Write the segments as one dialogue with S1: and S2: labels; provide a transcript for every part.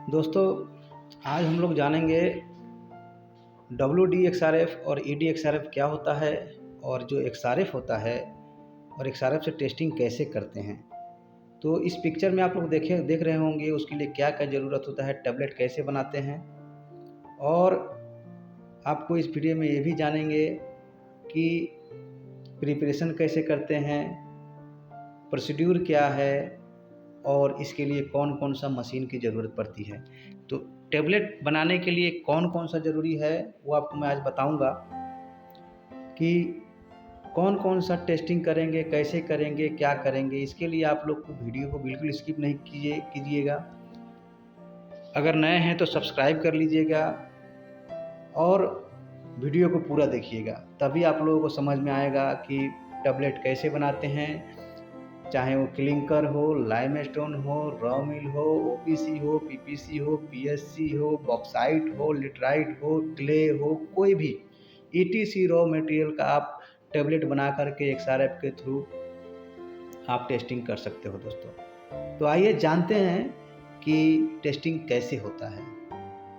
S1: दोस्तों, आज हम लोग जानेंगे WDXRF और EDXRF क्या होता है और जो XRF होता है और XRF से टेस्टिंग कैसे करते हैं। तो इस पिक्चर में आप लोग देख रहे होंगे उसके लिए क्या क्या ज़रूरत होता है, टैबलेट कैसे बनाते हैं, और आपको इस वीडियो में ये भी जानेंगे कि प्रिपरेशन कैसे करते हैं, प्रोसीड्यूर क्या है और इसके लिए कौन कौन सा मशीन की ज़रूरत पड़ती है। तो टैबलेट बनाने के लिए कौन कौन सा ज़रूरी है वो आपको मैं आज बताऊंगा कि कौन कौन सा टेस्टिंग करेंगे, कैसे करेंगे, क्या करेंगे। इसके लिए आप लोग को वीडियो को बिल्कुल स्किप नहीं कीजिएगा। अगर नए हैं तो सब्सक्राइब कर लीजिएगा और वीडियो को पूरा देखिएगा, तभी आप लोगों को समझ में आएगा कि टैबलेट कैसे बनाते हैं। चाहे वो क्लिंकर हो, लाइमस्टोन हो, रॉ मिल हो, OPC हो, PPC हो, PSC हो, बॉक्साइट हो, लिटराइट हो, क्ले हो, कोई भी ETC रॉ मटेरियल का आप टैबलेट बना करके XRF के थ्रू आप टेस्टिंग कर सकते हो दोस्तों। तो आइए जानते हैं कि टेस्टिंग कैसे होता है।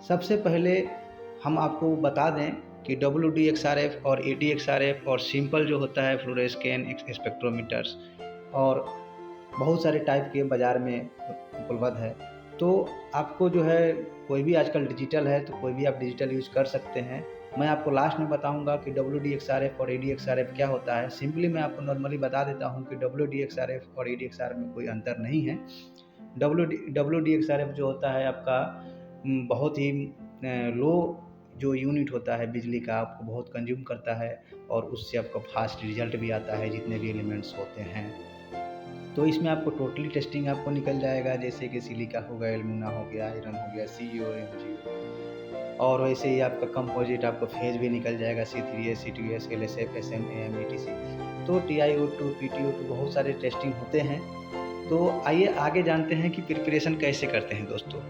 S1: सबसे पहले हम आपको बता दें कि WDXRF और EDXRF और सिंपल जो होता है फ्लोरोस्कैन स्पेक्ट्रोमीटर्स और बहुत सारे टाइप के बाज़ार में उपलब्ध है। तो आपको जो है कोई भी आजकल डिजिटल है तो कोई भी आप डिजिटल यूज़ कर सकते हैं। मैं आपको लास्ट में बताऊंगा कि WDXRF और EDXRF क्या होता है। सिंपली मैं आपको नॉर्मली बता देता हूं कि WDXRF और EDXRF में कोई अंतर नहीं है। WDXRF जो होता है आपका बहुत ही लो जो यूनिट होता है बिजली का, आपको बहुत कंज्यूम करता है और उससे आपका फास्ट रिजल्ट भी आता है जितने भी एलिमेंट्स होते हैं। तो इसमें आपको टोटली टेस्टिंग आपको निकल जाएगा, जैसे कि सिलिका हो गया, एल्यूमिना हो गया, आयरन हो गया, CO, MgO, और वैसे ही आपका कंपोजिट आपका फेज भी निकल जाएगा, C3S, C2S, LSF, SM, AM, ETC। तो TiO2, PTO2 बहुत सारे टेस्टिंग होते हैं। तो आइए आगे जानते हैं कि प्रिपरेशन कैसे करते हैं दोस्तों।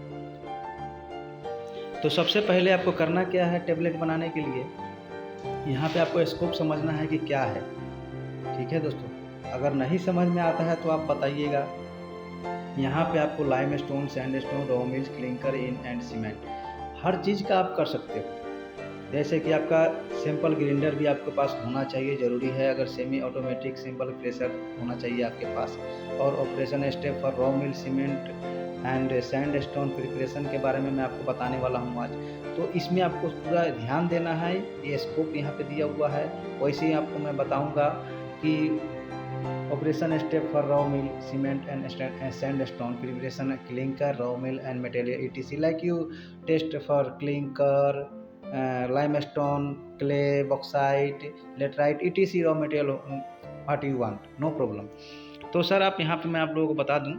S1: तो सबसे पहले आपको करना क्या है टेबलेट बनाने के लिए, यहाँ पे आपको स्कोप समझना है कि क्या है। ठीक है दोस्तों, अगर नहीं समझ में आता है तो आप बताइएगा। यहाँ पे आपको limestone, sandstone, raw mills, clinker, इन एंड सीमेंट हर चीज़ का आप कर सकते हो। जैसे कि आपका सैंपल ग्राइंडर भी आपके पास होना चाहिए, ज़रूरी है। अगर सेमी ऑटोमेटिक सिंपल प्रेशर होना चाहिए आपके पास। और operation step for raw mill, cement and sandstone preparation के बारे में मैं आपको बताने वाला हूँ आज। तो इसमें आपको पूरा ध्यान देना है, ये स्कोप यहाँ पे दिया हुआ है। वैसे ही आपको मैं बताऊँगा कि operation step for raw mill, cement and sandstone preparation, clinker, raw mill and material ETC like you test for clinker, limestone, clay, bauxite, laterite, ETC raw material what you want, no problem. तो sir आप यहाँ पे मैं आप लोगों को बता दूं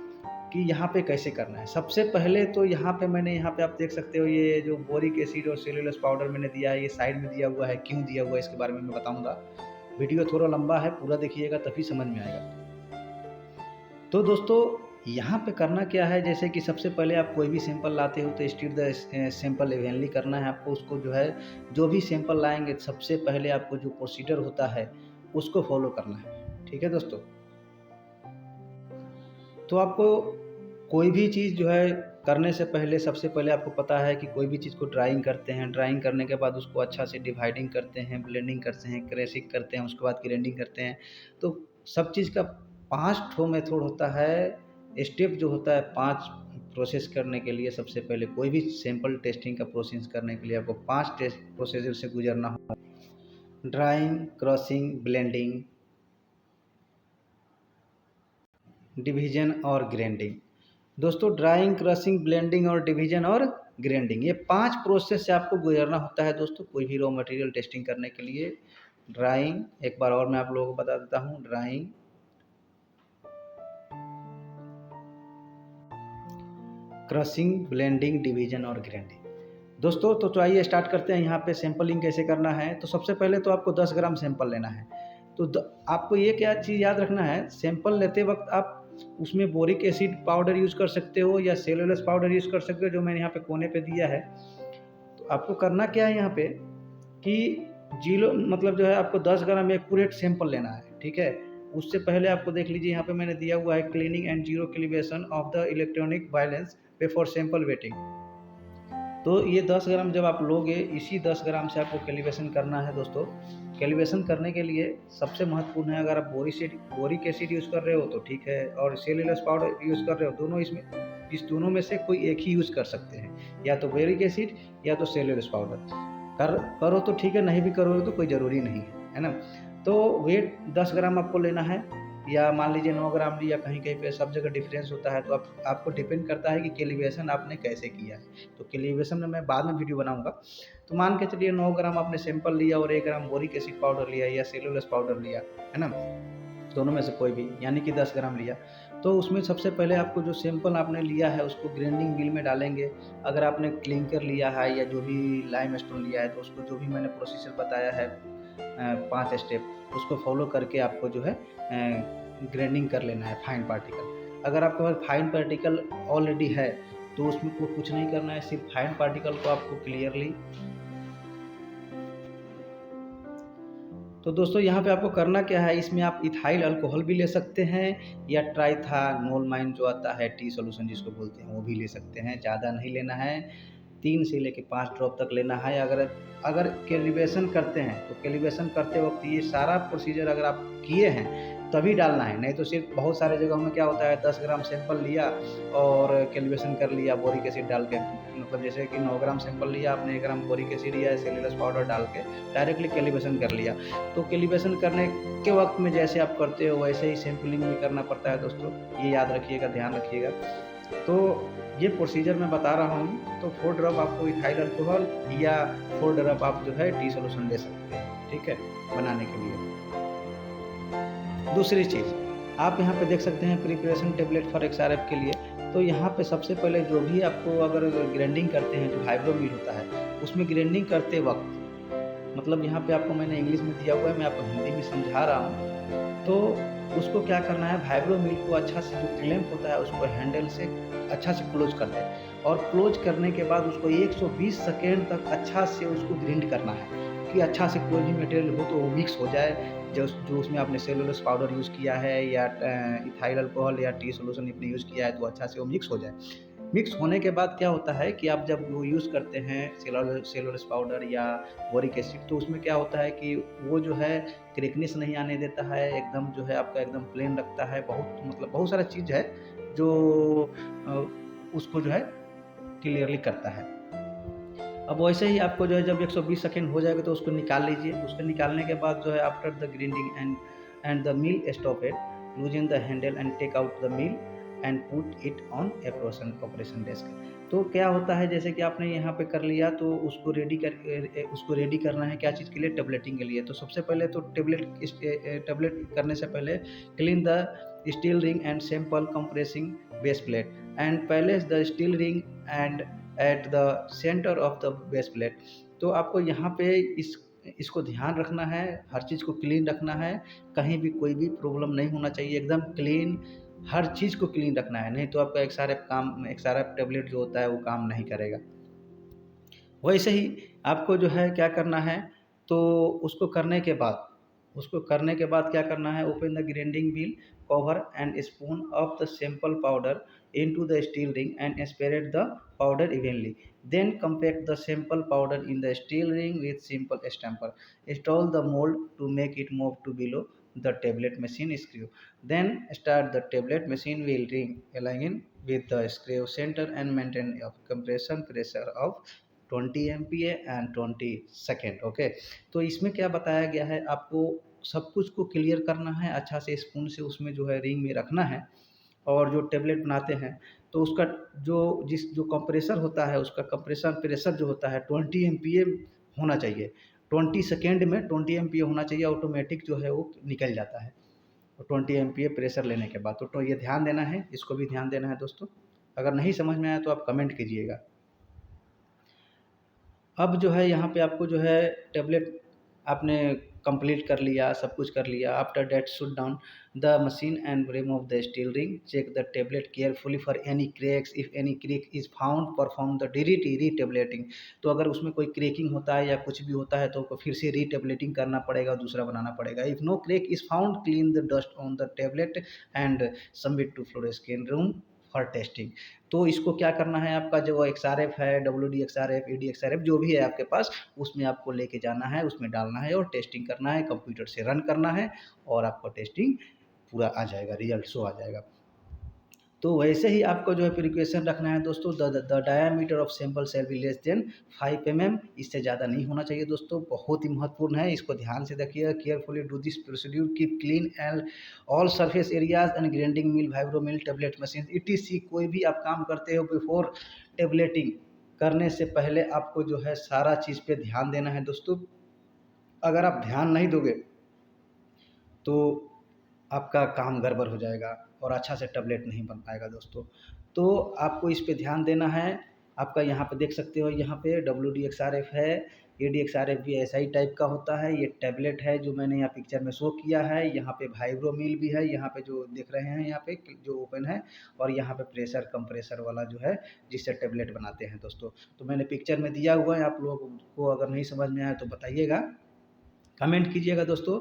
S1: कि यहाँ पे कैसे करना है। सबसे पहले तो यहाँ पे यहाँ पे आप देख सकते हो, ये जो बोरिक एसिड और सेलुलोज पाउडर मैंने दिया है, ये साइड में दिया हुआ है। क्यों दिया हुआ है इसके बारे में मैं बताऊंगा। वीडियो थोड़ा लंबा है, पूरा देखिएगा तभी समझ में आएगा। तो दोस्तों यहाँ पे करना क्या है, जैसे कि सबसे पहले आप कोई भी सैंपल लाते हो तो स्टीर द सैंपल इवेनली करना है आपको। उसको जो है, जो भी सैंपल लाएंगे सबसे पहले आपको जो प्रोसीजर होता है उसको फॉलो करना है। ठीक है दोस्तों, तो आपको कोई भी चीज़ जो है करने से पहले सबसे पहले आपको पता है कि कोई भी चीज़ को ड्राइंग करते हैं। ड्राइंग करने के बाद उसको अच्छा से डिवाइडिंग करते हैं, ब्लेंडिंग करते हैं, क्रैशिंग करते हैं, उसके बाद ग्राइंडिंग करते हैं। तो सब चीज़ का 5 ठो मेथड होता है, स्टेप जो होता है 5 प्रोसेस करने के लिए। सबसे पहले कोई भी सैंपल टेस्टिंग का प्रोसेस करने के लिए आपको 5 टेस्ट प्रोसीजर से गुजरना होगा। ड्राइंग, क्रशिंग, ब्लेंडिंग, डिवीजन और ग्राइंडिंग। दोस्तों ड्राइंग, क्रशिंग, ब्लेंडिंग और डिवीजन और ग्राइंडिंग, ये 5 प्रोसेस से आपको गुजरना होता है दोस्तों कोई भी रॉ मटेरियल टेस्टिंग करने के लिए। ड्राइंग, एक बार और मैं आप लोगों को बता देता हूँ, ड्राइंग, क्रशिंग, ब्लेंडिंग, डिवीजन और ग्राइंडिंग। दोस्तों तो आइए स्टार्ट करते हैं। यहाँ पे सैंपलिंग कैसे करना है। तो सबसे पहले तो आपको 10 ग्राम सैंपल लेना है। तो आपको ये क्या चीज़ याद रखना है, सैंपल लेते वक्त आप उसमें बोरिक एसिड पाउडर यूज़ कर सकते हो या सेलुलोज पाउडर यूज़ कर सकते हो, जो मैंने यहाँ पे कोने पे दिया है। तो आपको करना क्या है यहाँ पे कि जीरो मतलब जो है आपको 10 ग्राम एक्यूरेट सैंपल लेना है। ठीक है, उससे पहले आपको देख लीजिए यहाँ पे मैंने दिया हुआ है cleaning and zero calibration of the electronic balance before sample waiting. तो ये 10 ग्राम जब आप लोगे, इसी 10 ग्राम से आपको कैलिब्रेशन करना है दोस्तों। कैलिब्रेशन करने के लिए सबसे महत्वपूर्ण है, अगर आप बोरिक एसिड यूज़ कर रहे हो तो ठीक है, और सेल्यूलोज पाउडर यूज़ कर रहे हो, इस दोनों में से कोई एक ही यूज़ कर सकते हैं, या तो बोरिक एसिड या तो सेल्यूलोज पाउडर। करो तो ठीक है, नहीं भी करोगे तो कोई ज़रूरी नहीं है ना। तो वेट 10 ग्राम आपको लेना है, या मान लीजिए 9 ग्राम लिया, कहीं कहीं पे सब जगह डिफरेंस होता है। तो आपको डिपेंड करता है कि कैलिब्रेशन आपने कैसे किया है। तो कैलिब्रेशन में मैं बाद में वीडियो बनाऊंगा। तो मान के चलिए 9 ग्राम आपने सैंपल लिया और 1 ग्राम बोरिक एसिड पाउडर लिया या सेलुलोज पाउडर लिया, है ना, दोनों में से कोई भी, यानी कि 10 ग्राम लिया। तो उसमें सबसे पहले आपको जो सैंपल आपने लिया है उसको ग्राइंडिंग मिल में डालेंगे। अगर आपने क्लिंकर लिया है या जो भी लाइम स्टोन लिया है, तो उसको जो भी मैंने प्रोसीजर बताया है 5 स्टेप, उसको फॉलो करके आपको जो है ग्राइंडिंग कर लेना है फाइन पार्टिकल। अगर आपके पास फाइन पार्टिकल ऑलरेडी है तो उसमें कुछ नहीं करना है, सिर्फ फाइन पार्टिकल को आपको क्लियरली। तो दोस्तों यहाँ पे आपको करना क्या है, इसमें आप इथाइल अल्कोहल भी ले सकते हैं, या ट्राइथानोलमाइन जो आता है, टी सोल्यूशन जिसको बोलते हैं, वो भी ले सकते हैं। ज़्यादा नहीं लेना है, 3 से लेके 5 ड्रॉप तक लेना है। अगर कैलिब्रेशन करते हैं तो कैलिब्रेशन करते वक्त ये सारा प्रोसीजर अगर आप किए हैं तभी डालना है, नहीं तो सिर्फ बहुत सारे जगहों में क्या होता है, 10 ग्राम सैंपल लिया और कैलिब्रेशन कर लिया बोरिक एसिड डाल के, मतलब जैसे कि 9 ग्राम सैंपल लिया आपने, 1 ग्राम बोरिक एसिड या सेल्यूलोज पाउडर डाल के डायरेक्टली कैलिब्रेशन कर लिया। तो कैलिब्रेशन करने के वक्त में जैसे आप करते हो वैसे ही सैंपलिंग भी करना पड़ता है दोस्तों, ये याद रखिएगा, ध्यान रखिएगा। तो ये प्रोसीजर मैं बता रहा हूँ। तो 4 ड्रॉप आपको इथाइल अल्कोहल या 4 ड्रॉप आप जो है टी सोल्यूशन ले सकते हैं, ठीक है, बनाने के लिए। दूसरी चीज़ आप यहाँ पे देख सकते हैं प्रिपरेशन टेबलेट फॉर XRF के लिए। तो यहाँ पे सबसे पहले जो भी आपको अगर ग्राइंडिंग करते हैं, जो हाइब्रो मिल होता है, उसमें ग्राइंडिंग करते वक्त, मतलब यहाँ पे आपको मैंने इंग्लिश में दिया हुआ है, मैं आपको हिंदी में समझा रहा हूँ। तो उसको क्या करना है, वाइब्रो मिल को अच्छा से, जो क्लैंप होता है उसको हैंडल से अच्छा से क्लोज कर दें, और क्लोज करने के बाद उसको 120 सेकेंड तक अच्छा से उसको ग्राइंड करना है, कि अच्छा से कोई भी मटेरियल हो तो वो मिक्स हो जाए। जो उसमें आपने सेलुलोज पाउडर यूज़ किया है या इथाइल अल्कोहल या टी सोल्यूशन आपने यूज़ किया है, तो अच्छा से वो मिक्स हो जाए। मिक्स होने के बाद क्या होता है कि आप जब वो यूज़ करते हैं सेलुलोज पाउडर या बोरिक एसिड, तो उसमें क्या होता है कि वो जो है क्रिकनेस नहीं आने देता है, एकदम जो है आपका एकदम प्लेन रखता है। बहुत सारा चीज़ है जो उसको जो है क्लियरली करता है। अब वैसे ही आपको जो है जब 120 सेकेंड हो जाएगा तो उसको निकाल लीजिए। उसको निकालने के बाद जो है after the grinding and the mill stopped, loosen the handle and take out the mill and put it on operation desk. तो क्या होता है, जैसे कि आपने यहाँ पे कर लिया तो उसको रेडी करना है क्या चीज़ के लिए, टेबलेटिंग के लिए। तो सबसे पहले तो टेबलेट करने से पहले clean the steel ring and sample compressing base plate and palace the steel ring and at the centre of the base plate. तो आपको यहाँ पे इसको ध्यान रखना है, हर चीज़ को क्लीन रखना है, कहीं भी कोई भी प्रॉब्लम नहीं होना चाहिए, एकदम क्लीन, हर चीज़ को क्लीन रखना है, नहीं तो आपका XRF टेबलेट जो होता है वो काम नहीं करेगा। वैसे ही आपको जो है क्या करना है, तो उसको करने के बाद क्या करना है, open the grinding wheel cover and spoon of the sample powder into the steel ring and spread the powder evenly. Then compact the sample powder in the steel ring with simple stamper. Install the mold to make it move to below the tablet machine screw. Then start the tablet machine wheel ring align with the screw center and maintain a compression pressure of 20 MPa and 20 second. Okay, तो इसमें क्या बताया गया है, आपको सब कुछ को क्लियर करना है, अच्छा से स्पून से उसमें जो है रिंग में रखना है, और जो टेबलेट बनाते हैं तो उसका जो कंप्रेसर होता है, उसका कंप्रेसर प्रेशर जो होता है 20 MPa होना चाहिए। 20 सेकेंड में 20 MPa होना चाहिए, ऑटोमेटिक जो है वो निकल जाता है 20 MPa प्रेशर लेने के बाद। तो ये ध्यान देना है, इसको भी ध्यान देना है दोस्तों। अगर नहीं समझ में आया तो आप कमेंट कीजिएगा। अब जो है यहाँ पे आपको जो है टेबलेट आपने कंप्लीट कर लिया, सब कुछ कर लिया। After that shut down the machine and remove the steel ring, check the tablet carefully for any cracks, if any crack is found perform the retabletting. तो अगर उसमें कोई क्रैकिंग होता है या कुछ भी होता है तो फिर से रीटेबलेटिंग करना पड़ेगा, दूसरा बनाना पड़ेगा। If no crack is found, clean the dust on the tablet and submit to fluoroscan room for testing. तो इसको क्या करना है, आपका जो XRF है, WD XRF, AD XRF जो भी है आपके पास, उसमें आपको लेके जाना है, उसमें डालना है और टेस्टिंग करना है, कंप्यूटर से रन करना है और आपका टेस्टिंग पूरा आ जाएगा, रिजल्ट शो आ जाएगा। तो वैसे ही आपको जो है प्रिकॉशन रखना है दोस्तों, the diameter of sample shall be less than 5 mm, इससे ज़्यादा नहीं होना चाहिए दोस्तों, बहुत ही महत्वपूर्ण है, इसको ध्यान से देखिएगा। Carefully do this procedure, keep clean and all surface areas and grinding mill, vibro mill, tablet machine ETC। कोई भी आप काम करते हो बिफोर टेबलेटिंग करने से पहले आपको जो है सारा चीज़ पे ध्यान देना है दोस्तों। अगर आप ध्यान नहीं दोगे तो आपका काम गड़बड़ हो जाएगा और अच्छा से टैबलेट नहीं बन पाएगा दोस्तों। तो आपको इस पे ध्यान देना है। आपका यहाँ पे देख सकते हो, यहाँ पे WD XRF है, AD XRF भी ऐसा ही टाइप का होता है। ये टैबलेट है जो मैंने यहाँ पिक्चर में शो किया है। यहाँ पे वाइब्रोमिल भी है, यहाँ पे जो देख रहे हैं, यहाँ पे जो ओपन है, और यहाँ पे प्रेशर कंप्रेसर वाला जो है जिससे टैबलेट बनाते हैं दोस्तों। तो मैंने पिक्चर में दिया हुआ है, आप लोगों को अगर नहीं समझ में आए तो बताइएगा, कमेंट कीजिएगा दोस्तों।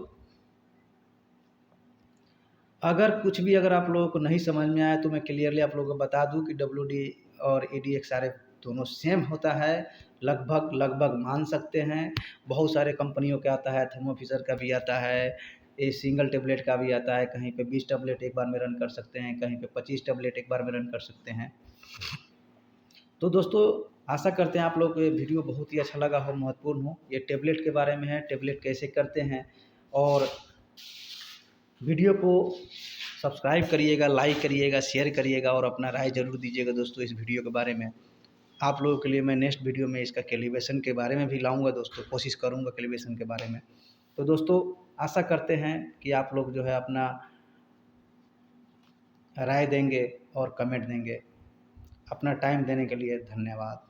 S1: अगर कुछ भी अगर आप लोगों को नहीं समझ में आया तो मैं क्लियरली आप लोगों को बता दूं कि WD और AD XRF दोनों सेम होता है, लगभग मान सकते हैं। बहुत सारे कंपनियों का आता है, थर्मो फिशर का भी आता है, ये सिंगल टेबलेट का भी आता है। कहीं पे 20 टेबलेट एक बार में रन कर सकते हैं, कहीं पे 25 टेबलेट एक बार में रन कर सकते हैं। तो दोस्तों आशा करते हैं आप लोग को ये वीडियो बहुत ही अच्छा लगा हो, महत्वपूर्ण हो। ये टेबलेट के बारे में है, टेबलेट कैसे करते हैं, और वीडियो को सब्सक्राइब करिएगा, लाइक करिएगा, शेयर करिएगा और अपना राय ज़रूर दीजिएगा दोस्तों इस वीडियो के बारे में। आप लोगों के लिए मैं नेक्स्ट वीडियो में इसका कैलिब्रेशन के बारे में भी लाऊंगा दोस्तों, कोशिश करूंगा कैलिब्रेशन के बारे में। तो दोस्तों आशा करते हैं कि आप लोग जो है अपना राय देंगे और कमेंट देंगे। अपना टाइम देने के लिए धन्यवाद।